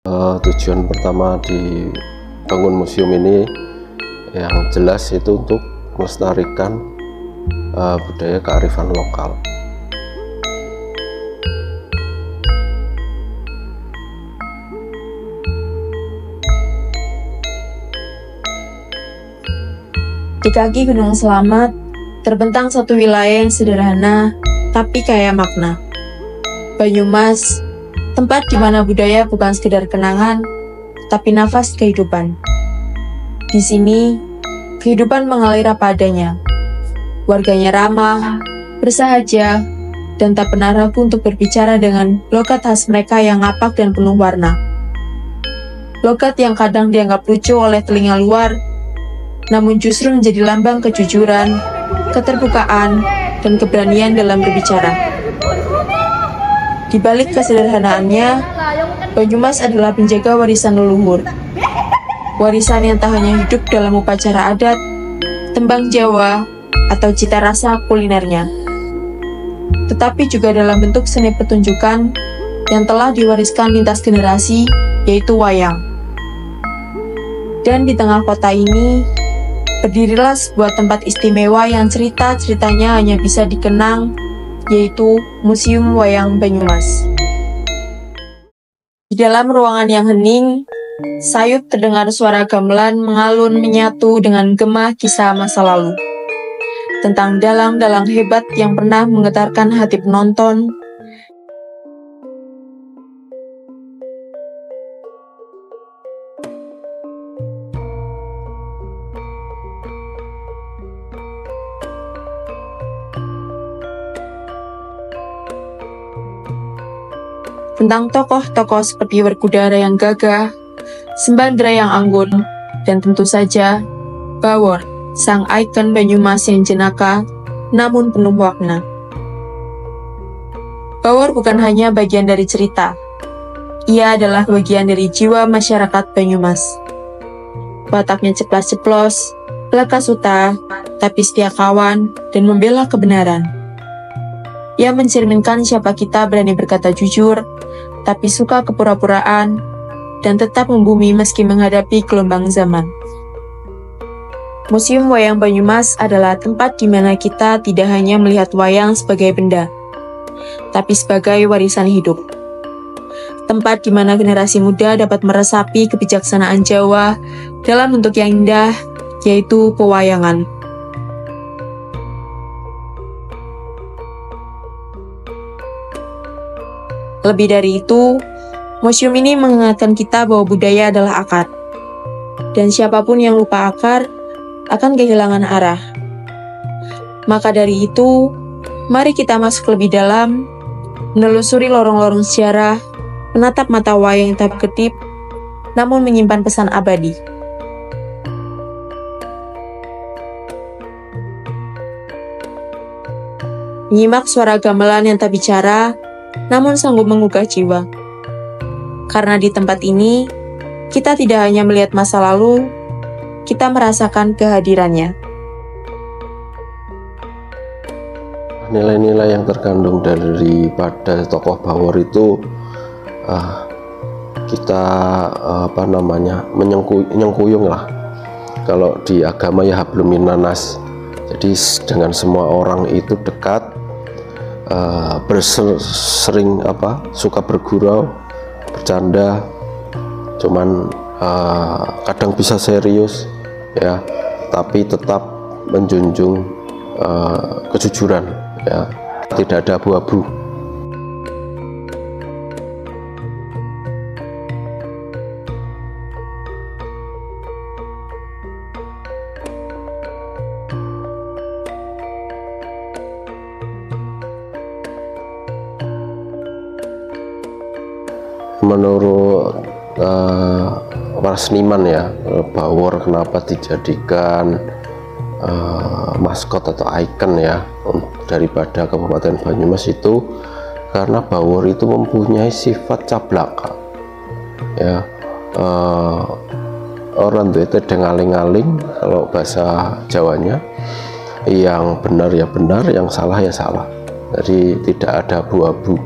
Tujuan pertama dibangun museum ini yang jelas itu untuk melestarikan budaya kearifan lokal. Di kaki Gunung Selamat terbentang satu wilayah yang sederhana tapi kaya makna. Banyumas, tempat di mana budaya bukan sekedar kenangan, tapi nafas kehidupan. Di sini, kehidupan mengalir apa adanya. Warganya ramah, bersahaja, dan tak pernah ragu untuk berbicara dengan logat khas mereka yang ngapak dan penuh warna. Logat yang kadang dianggap lucu oleh telinga luar, namun justru menjadi lambang kejujuran, keterbukaan, dan keberanian dalam berbicara. Di balik kesederhanaannya, Banyumas adalah penjaga warisan leluhur. Warisan yang tak hanya hidup dalam upacara adat, tembang Jawa, atau cita rasa kulinernya, tetapi juga dalam bentuk seni pertunjukan yang telah diwariskan lintas generasi, yaitu wayang. Dan di tengah kota ini, berdirilah sebuah tempat istimewa yang cerita-ceritanya hanya bisa dikenang, yaitu Museum Wayang Banyumas. Di dalam ruangan yang hening, sayup terdengar suara gamelan mengalun menyatu dengan gema kisah masa lalu. Tentang dalang-dalang hebat yang pernah menggetarkan hati penonton, tentang tokoh-tokoh seperti Werkudara yang gagah, Sembadra yang anggun, dan tentu saja Bawor, sang ikon Banyumas yang jenaka, namun penuh makna. Bawor bukan hanya bagian dari cerita, ia adalah bagian dari jiwa masyarakat Banyumas. Wataknya ceplas-ceplos, lakasuta, tapi setia kawan, dan membela kebenaran. Ia mencerminkan siapa kita berani berkata jujur, tapi suka kepura-puraan, dan tetap membumi meski menghadapi gelombang zaman. Museum Wayang Banyumas adalah tempat di mana kita tidak hanya melihat wayang sebagai benda, tapi sebagai warisan hidup. Tempat di mana generasi muda dapat meresapi kebijaksanaan Jawa dalam bentuk yang indah, yaitu pewayangan. Lebih dari itu, museum ini mengingatkan kita bahwa budaya adalah akar. Dan siapapun yang lupa akar, akan kehilangan arah. Maka dari itu, mari kita masuk lebih dalam, menelusuri lorong-lorong sejarah, menatap mata wayang yang tak berkedip, namun menyimpan pesan abadi. Menyimak suara gamelan yang tak bicara, namun sanggup menggugah jiwa. Karena di tempat ini, kita tidak hanya melihat masa lalu, kita merasakan kehadirannya. Nilai-nilai yang terkandung daripada tokoh Bawor itu kita menyengkuyung lah. Kalau di agama ya hablum minanas. Jadi dengan semua orang itu dekat, sering suka bergurau, bercanda, cuman kadang bisa serius ya, tapi tetap menjunjung kejujuran ya, tidak ada abu-abu. Menurut para seniman ya, Bawor kenapa dijadikan maskot atau ikon ya daripada Kabupaten Banyumas itu karena Bawor itu mempunyai sifat cablaka ya, orang itu dengaling-aling kalau bahasa Jawanya, yang benar ya benar, yang salah ya salah, jadi tidak ada abu-abu.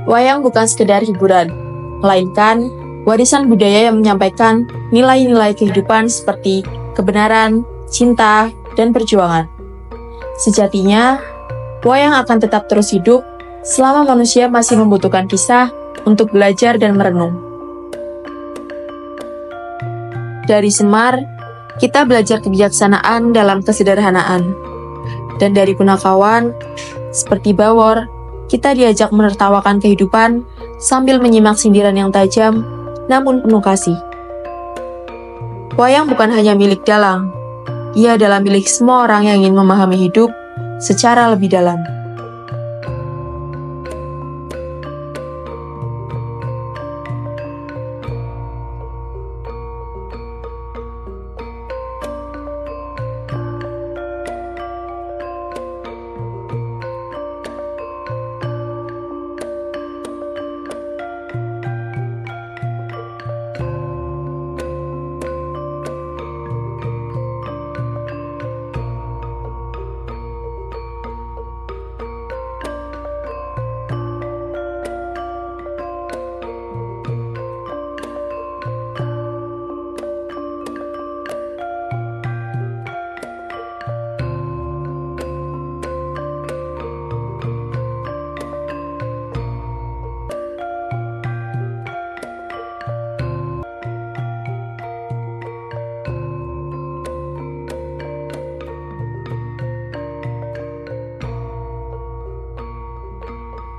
Wayang bukan sekedar hiburan, melainkan warisan budaya yang menyampaikan nilai-nilai kehidupan seperti kebenaran, cinta, dan perjuangan. Sejatinya, wayang akan tetap terus hidup selama manusia masih membutuhkan kisah untuk belajar dan merenung. Dari Semar, kita belajar kebijaksanaan dalam kesederhanaan. Dan dari Punakawan, seperti Bawor, kita diajak menertawakan kehidupan sambil menyimak sindiran yang tajam, namun penuh kasih. Wayang bukan hanya milik dalang, ia adalah milik semua orang yang ingin memahami hidup secara lebih dalam.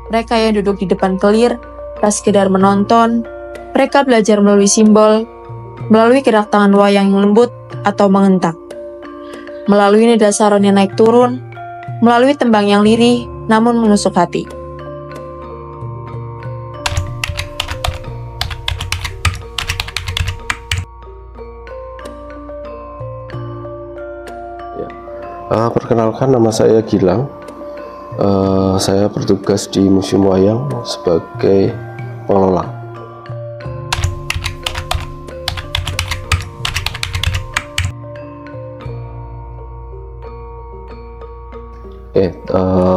Mereka yang duduk di depan kelir, tak sekedar menonton, mereka belajar melalui simbol, melalui gerak tangan wayang yang lembut atau mengentak, melalui nada saron yang naik turun, melalui tembang yang lirih namun menusuk hati. Perkenalkan, nama saya Gilang. Saya bertugas di Museum Wayang sebagai pengelola.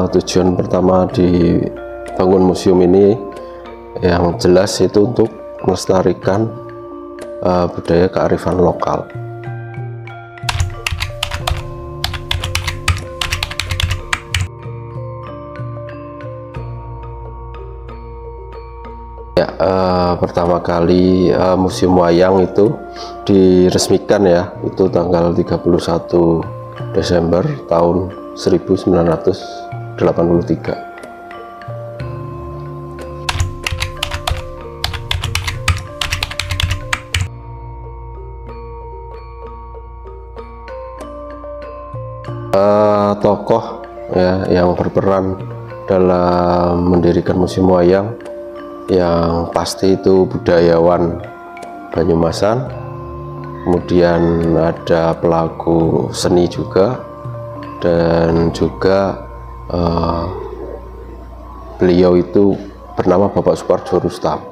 Tujuan pertama dibangun museum ini yang jelas itu untuk melestarikan budaya kearifan lokal. Pertama kali Museum Wayang itu diresmikan ya, itu tanggal 31 Desember tahun 1983. Tokoh ya yang berperan dalam mendirikan Museum Wayang yang pasti itu budayawan Banyumasan, kemudian ada pelaku seni juga, dan juga beliau itu bernama Bapak Suparjo Rustam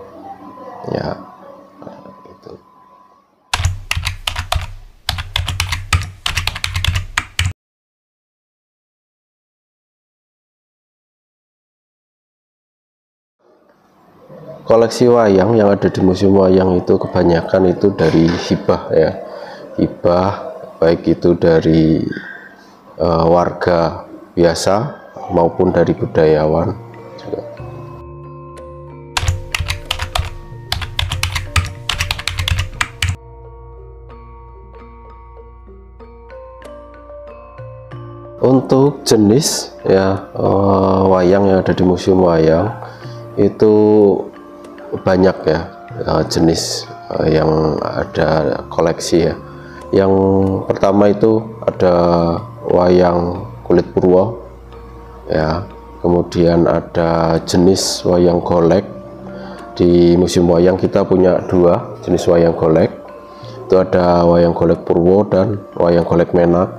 ya. Koleksi wayang yang ada di Museum Wayang itu kebanyakan itu dari hibah ya, hibah baik itu dari warga biasa maupun dari budayawan juga. Untuk jenis ya wayang yang ada di Museum Wayang itu banyak ya jenis yang ada koleksi ya. Yang pertama itu ada wayang kulit purwo ya, kemudian ada jenis wayang golek. Di Museum Wayang kita punya dua jenis wayang golek, itu ada wayang golek purwo dan wayang golek menak.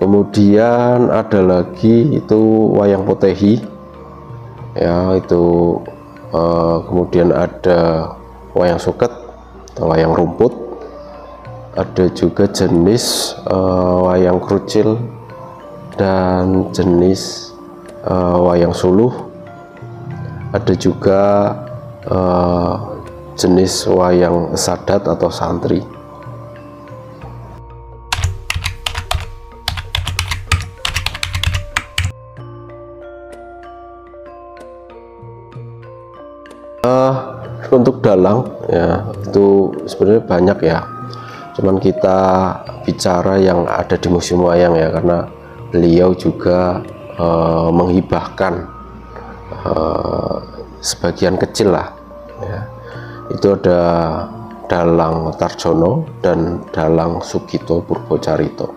Kemudian ada lagi itu wayang potehi ya, itu kemudian ada wayang suket atau wayang rumput, ada juga jenis wayang krucil dan jenis wayang suluh, ada juga jenis wayang sadat atau santri. Untuk dalang ya itu sebenarnya banyak ya, cuman kita bicara yang ada di Museum Wayang ya, karena beliau juga menghibahkan sebagian kecil lah ya. Itu ada dalang Tarjono dan dalang Sugito Purbocarito.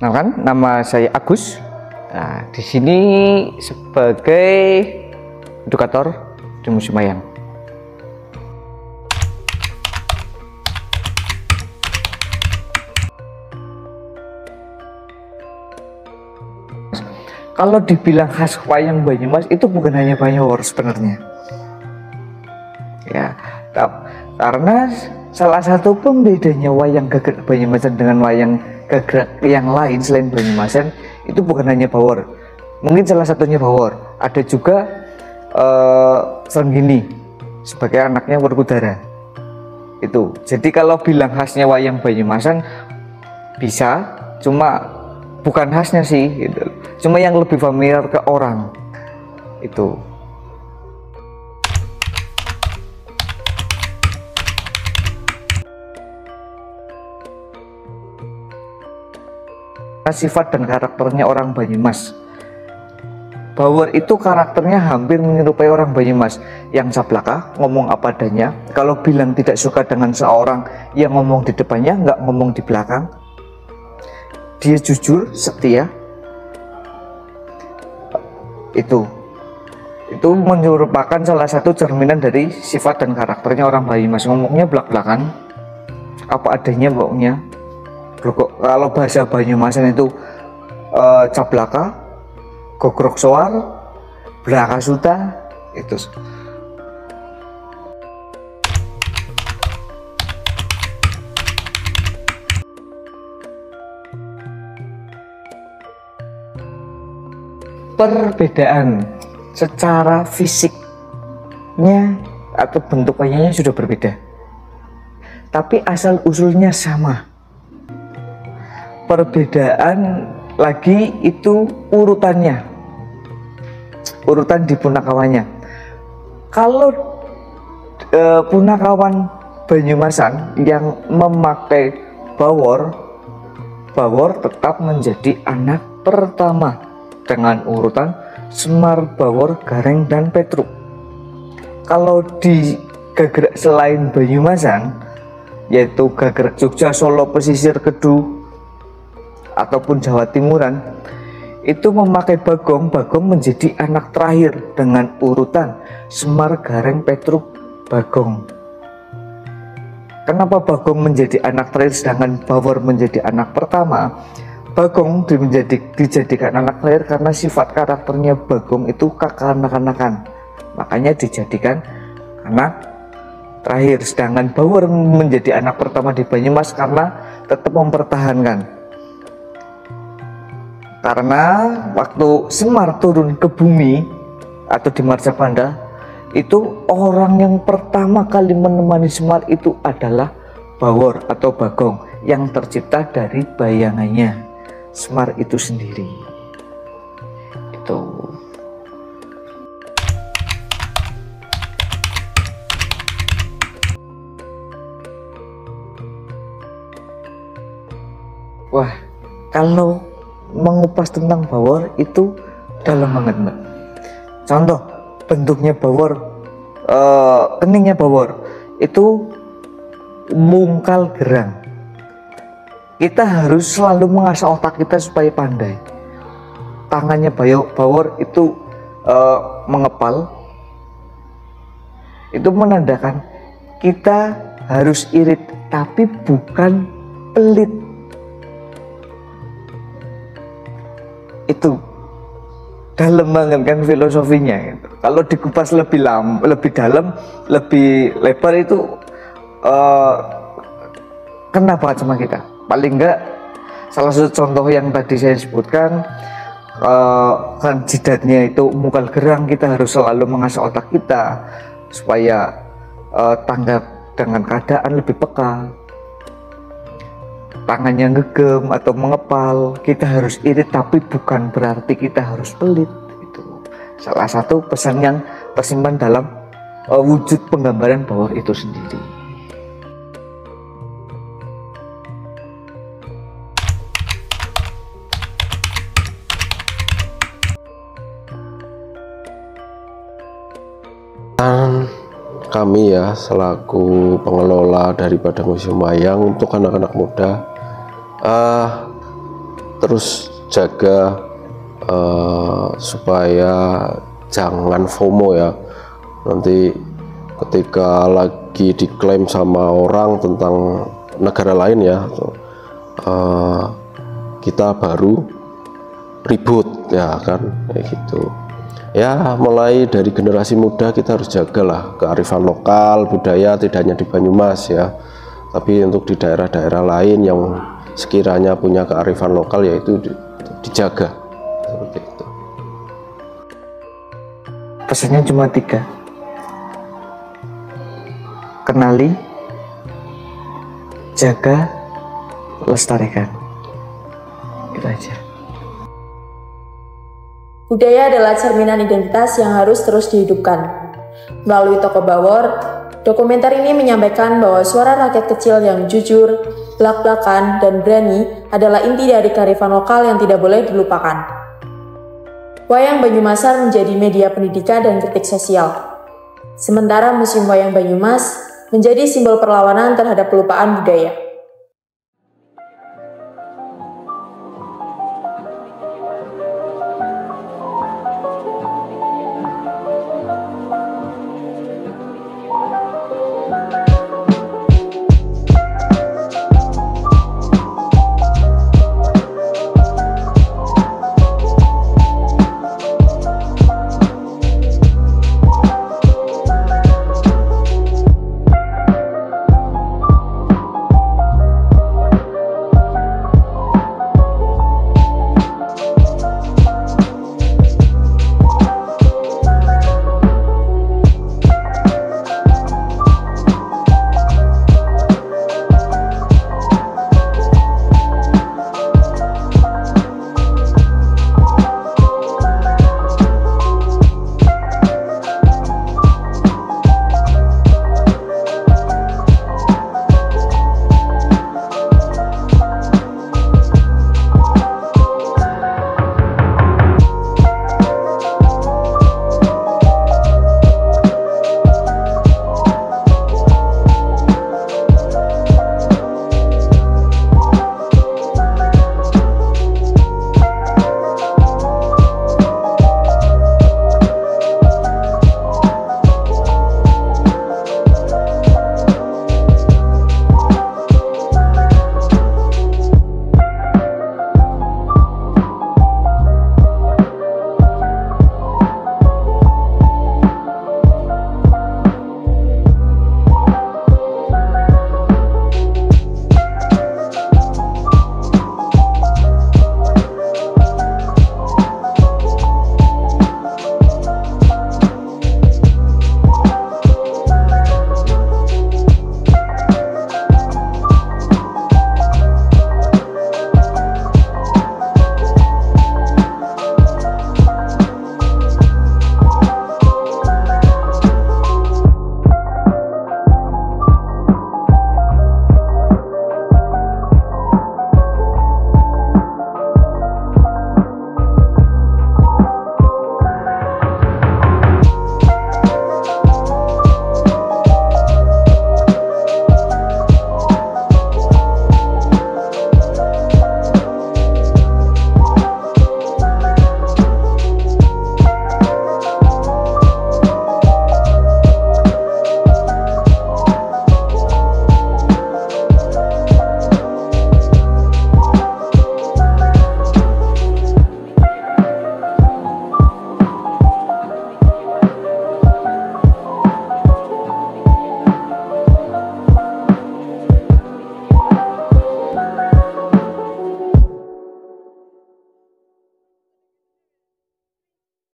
Nah kan, nama saya Agus. Nah, di sini sebagai edukator di Museum Wayang. Kalau dibilang khas wayang Banyumas itu bukan hanya Banyuwor sebenarnya. Ya, karena salah satu pembedanya wayang Gagrag Banyumasan dengan wayang Gagrag yang lain selain Banyumasan itu bukan hanya Bawor. Mungkin salah satunya Bawor. Ada juga Srenggini sebagai anaknya Werkudara. Itu. Jadi kalau bilang khasnya wayang Banyumasan bisa, cuma bukan khasnya sih gitu. Cuma yang lebih familiar ke orang itu. Sifat dan karakternya orang Banyumas. Bawor itu karakternya hampir menyerupai orang Banyumas, yang sablaka, ngomong apa adanya. Kalau bilang tidak suka dengan seorang, yang ngomong di depannya, nggak ngomong di belakang. Dia jujur, setia. Itu merupakan salah satu cerminan dari sifat dan karakternya orang Banyumas. Ngomongnya belak-belakan, apa adanya pokoknya. Kalau bahasa Banyumasan itu cablaka, gogrok soar, belaka suta, itu. Perbedaan secara fisiknya atau bentuk wayangnya sudah berbeda, tapi asal usulnya sama. Perbedaan lagi itu urutannya, urutan di punakawannya. Kalau punakawan Banyumasan yang memakai Bawor tetap menjadi anak pertama dengan urutan Semar, Bawor, Gareng, dan Petruk. Kalau di Gagrag selain Banyumasan, yaitu Gagrag Jogja, Solo, Pesisir, Kedu, ataupun Jawa Timuran, itu memakai Bagong menjadi anak terakhir dengan urutan Semar, Gareng, Petruk, Bagong. Kenapa Bagong menjadi anak terakhir sedangkan Bawor menjadi anak pertama? Bagong dijadikan anak terakhir karena sifat karakternya Bagong itu kekanak-kanakan, makanya dijadikan anak terakhir. Sedangkan Bawor menjadi anak pertama di Banyumas karena tetap mempertahankan. Karena waktu Semar turun ke bumi atau di Marsapanda, itu orang yang pertama kali menemani Semar itu adalah Bawor atau Bagong yang tercipta dari bayangannya Semar itu sendiri. Itu. Wah, kalau mengupas tentang Bawor itu dalam banget, Mbak. Contoh bentuknya Bawor, keningnya Bawor itu mungkal gerang. Kita harus selalu mengasah otak kita supaya pandai. Tangannya Bawor itu mengepal, itu menandakan kita harus irit tapi bukan pelit. Itu dalam banget kan filosofinya gitu. Kalau dikupas lebih dalam, lebih lebar itu kena banget sama kita. Paling enggak salah satu contoh yang tadi saya sebutkan, kan jidatnya itu mukal gerang, kita harus selalu mengasah otak kita supaya tanggap dengan keadaan lebih peka. Tangannya ngegem atau mengepal, kita harus irit, tapi bukan berarti kita harus pelit. Itu salah satu pesan yang tersimpan dalam wujud penggambaran bawor itu sendiri. Dan kami ya selaku pengelola daripada Museum Wayang untuk anak-anak muda, terus jaga supaya jangan FOMO ya, nanti ketika lagi diklaim sama orang tentang negara lain ya, kita baru ribut ya kan, kayak gitu ya. Mulai dari generasi muda kita harus jagalah kearifan lokal budaya, tidak hanya di Banyumas ya, tapi untuk di daerah-daerah lain yang sekiranya punya kearifan lokal yaitu dijaga seperti itu. Pesannya cuma 3: kenali, jaga, lestarikan. Itu aja. Budaya adalah cerminan identitas yang harus terus dihidupkan. Melalui Toko Bawor, dokumenter ini menyampaikan bahwa suara rakyat kecil yang jujur, belak-belakan, dan berani adalah inti dari kearifan lokal yang tidak boleh dilupakan. Wayang Banyumasan menjadi media pendidikan dan kritik sosial. Sementara Museum Wayang Banyumas menjadi simbol perlawanan terhadap pelupaan budaya.